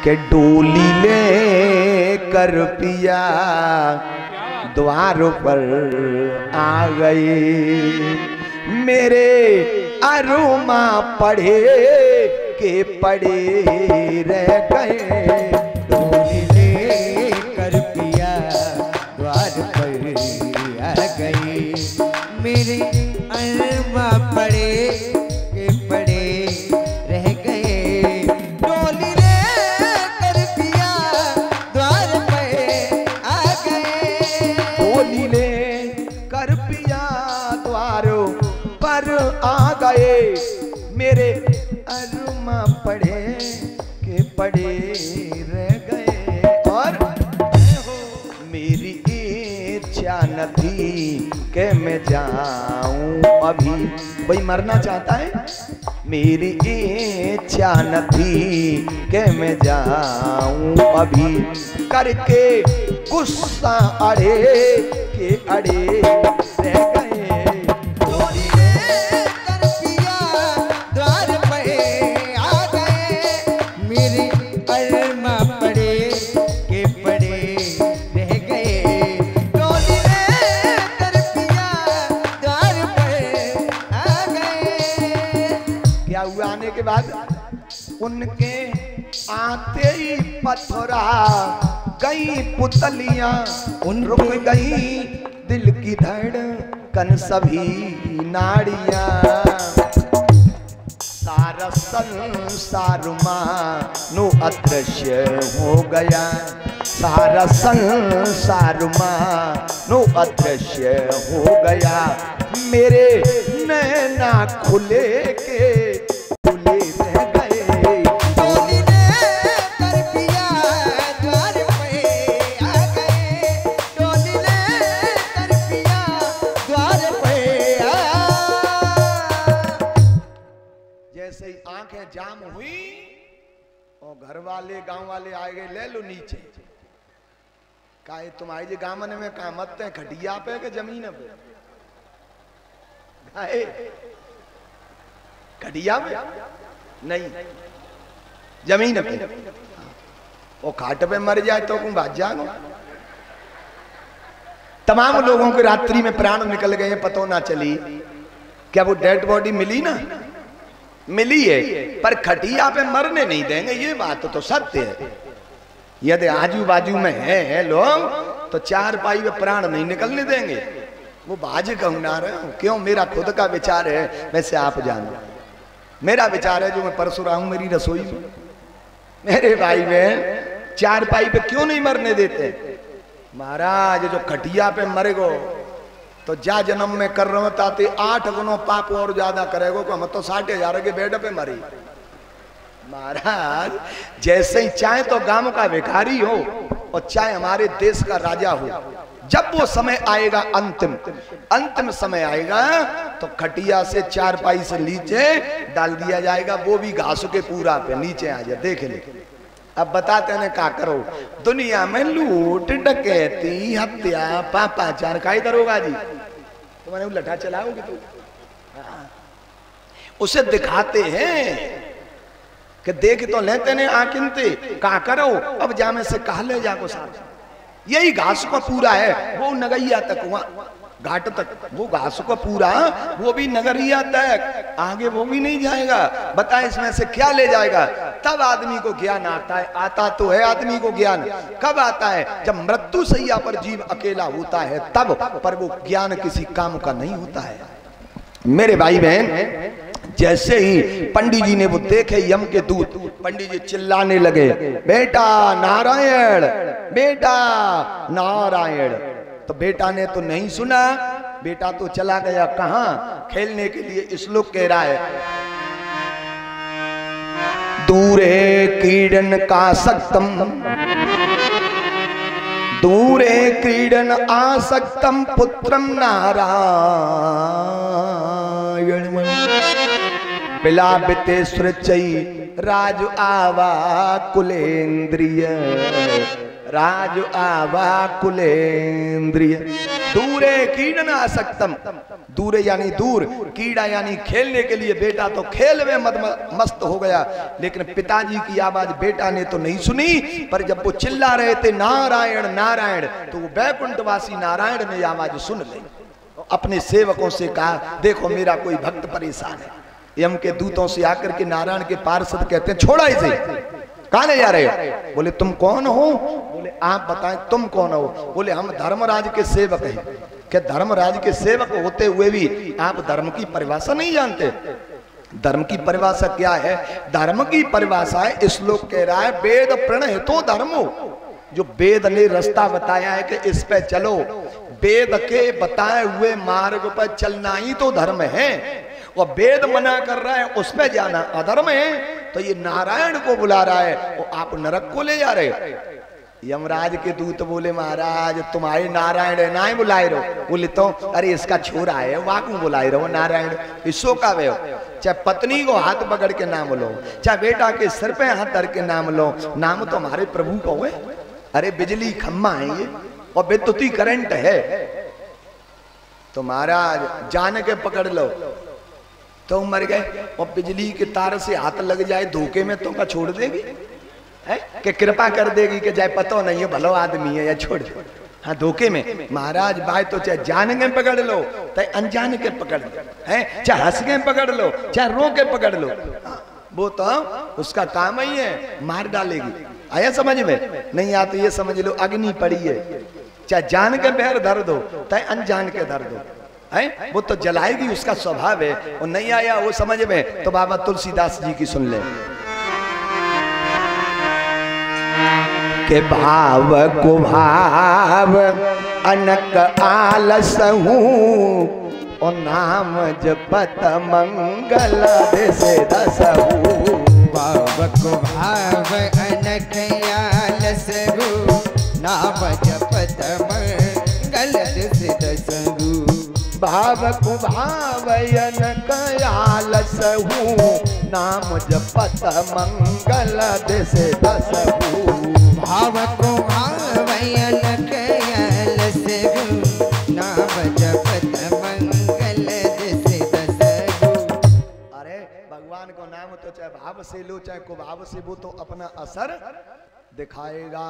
के डोली ले कर पिया द्वार पर आ गए। मेरे अरुमा पढ़े के पड़े रह गए। डोली ले कर पिया द्वार पर आ गए। मेरे अरुमा पढ़े के पड़े रह गए। डोली ले कर पिया द्वार पर आ गए। डोली ले कर पिया द्वारों पर आ गए। मेरे अरुमा पढ़े के पड़े रह गए। और मेरी इच्छा न थी कि मैं जाऊं अभी। कोई मरना चाहता है? मेरी इच्छा न थी कि मैं जाऊं अभी। करके गुस्सा अड़े के अड़े रह गए। डोली ले कर पिया द्वार पे आ गए। मेरे अरुमा पड़े के पड़े रह गए। डोली ले कर पिया द्वार पे आ गए। क्या हुआ आने के बाद? उनके आते ही पथरा गई पुतलियां, रुक गई दिल की धड़कन सभी नाड़ियां। सारा संसार मानो अदृश्य हो गया। सारा संसार मानो अदृश्य हो गया। मेरे नैना खुले के खुले रह गए। डोली ले कर पिया द्वार पे आ गए। डोली ले कर पिया द्वार पे आ। जैसे ही आंखें जाम हुई और घर वाले गांव वाले आ गए, ले लो नीचे। काहे तुम आई जे गामन में कहा मत है खटिया पे के जमीन पे? काहे खटिया पे नहीं, जमीन पे। वो खाट पे मर जाए तो तुम भाग जाओ। तमाम लोगों के रात्रि में प्राण निकल गए, पतो ना चली। क्या वो डेड बॉडी मिली ना? मिली है, पर खटिया पे मरने नहीं देंगे, ये बात तो सत्य है। यदि आजू बाजू में है लोग तो चार पाई में प्राण नहीं निकलने देंगे। वो बाज कहूं ना रहे हूं, क्यों? मेरा खुद का विचार है, वैसे आप जानो। मेरा विचार है जो मैं परसों रहा हूं मेरी रसोई में, मेरे भाई बहन चार पाई पे क्यों नहीं मरने देते? महाराज जो खटिया पे मरेगो तो जा जन्म में कर रहे हो ताते 8 गुना पाप और ज्यादा करेगो को हम तो 60,000 के बेड पे मरी। महाराज जैसे ही चाहे तो गांव का भिखारी हो और चाहे हमारे देश का राजा हो, जब वो समय आएगा अंतिम समय आएगा तो खटिया से चारपाई से नीचे डाल दिया जाएगा। वो भी घासों के पूरा पे नीचे आ जाए। देख ले अब बताते हैं क्या करो। दुनिया में लूट डकैती हत्या पापाचार का ही करोगा जी? तुम्हारे लठा चलाओगे तो उसे दिखाते हैं कि देख तो लेते ने आकिनते का करो। अब जामे से कहा ले जाको साथ, यही घास का पूरा है वो नगैया तक, वहां घाट तक वो घास का पूरा, वो भी नगरिया तक, आगे वो भी नहीं जाएगा। बताए इसमें से क्या ले जाएगा? तब आदमी को ज्ञान आता है। आता तो है आदमी को ज्ञान, कब आता है? जब मृत्यु सैया पर जीव अकेला होता है तब, पर वो ज्ञान किसी काम का नहीं होता है। मेरे भाई बहन जैसे ही पंडित जी ने वो देखे यम के दूत, पंडित जी चिल्लाने लगे बेटा नारायण, बेटा नारायण। तो बेटा ने तो नहीं सुना, बेटा तो चला गया कहां? खेलने के लिए। श्लोक कह रहा है दूरे क्रीडन का सक्तम, दूरे क्रीडन आसक्तम पुत्रम नारायण पिलापिते सृचई राजु आवा कुलेन्द्रिय, राजु आवा कुलेन्द्रिय। दूरे कीड़न आसक्तम, दूरे यानी दूर, कीड़ा यानी खेलने के लिए। बेटा तो खेल में मस्त हो गया, लेकिन पिताजी की आवाज बेटा ने तो नहीं सुनी, पर जब वो चिल्ला रहे थे नारायण नारायण, तो वो बैकुंठवासी नारायण ने आवाज सुन ली। अपने सेवकों से कहा देखो मेरा कोई भक्त परेशान है। यम के दूतों से आकर के नारायण के पार्षद कहते हैं छोड़ा इसे, कहां ले जा रहे हो? बोले तुम कौन हो? बोले आप बताएं तुम कौन हो? बोले हम धर्मराज के सेवक हैं। क्या धर्मराज के सेवक होते हुए भी आप धर्म की परिभाषा नहीं जानते? धर्म की परिभाषा क्या है? धर्म की परिभाषा है, श्लोक कह रहा है वेद प्रणहितो धर्मो, जो वेद ने रास्ता बताया है कि इस पे चलो, वेद के बताए हुए मार्ग पर चलना ही तो धर्म है। और वेद मना कर रहा है उस पे जाना अधर्म है। तो ये नारायण को बुला रहा है और आप नरक को ले जा रहे। यमराज के दूत बोले महाराज तुम्हारे नारायण है ना ही बुलाए रहो। बोले तो अरे इसका छोरा है वाकू बुलाए रहो नारायण, इसो का वे हो। चाहे पत्नी को हाथ पकड़ के नाम लो, चाहे बेटा के सिर पे हाथ धर के नाम लो, नाम तो हमारे प्रभु को है। अरे बिजली खम्मा है ये और विद्युती करंट है, तो महाराज जान के पकड़ लो तो मर गए। और बिजली के तार से हाथ लग जाए धोखे में तो का छोड़ देगी है कि कृपा कर देगी कि जाए पता नहीं है भलो आदमी है या छोड़ दे। हाँ धोखे में महाराज बात तो चाहे जान के पकड़ लो चाहे अनजान के पकड़ लो है, चाहे हंस के पकड़ लो चाहे रो के पकड़ लो, वो तो उसका काम ही है, मार डालेगी। आया समझ में? नहीं आ तो ये समझ लो अग्नि पड़ी है, चाहे जान के पैर धर दो चाहे अनजान के धर दो है, वो तो जलाएगी, उसका स्वभाव है। और नहीं आया वो समझ में तो बाबा तुलसीदास जी की सुन ले के भाव को भाव अनक आलस हूँ और नाम जपत मंगल से दसहू। भाव को भाव अनक आलस हूँ नाम जपत मंगल से दसहू। भाव को भाव अनक आलस हूँ नाम जपत मंगल से दसहू। भाव को भाव अनक आलस हूँ नाम जपत मंगल से दसहू। अरे भगवान को नाम तो चाहे भाव से लो चाहे कुभाव से, वो तो अपना असर दिखाएगा।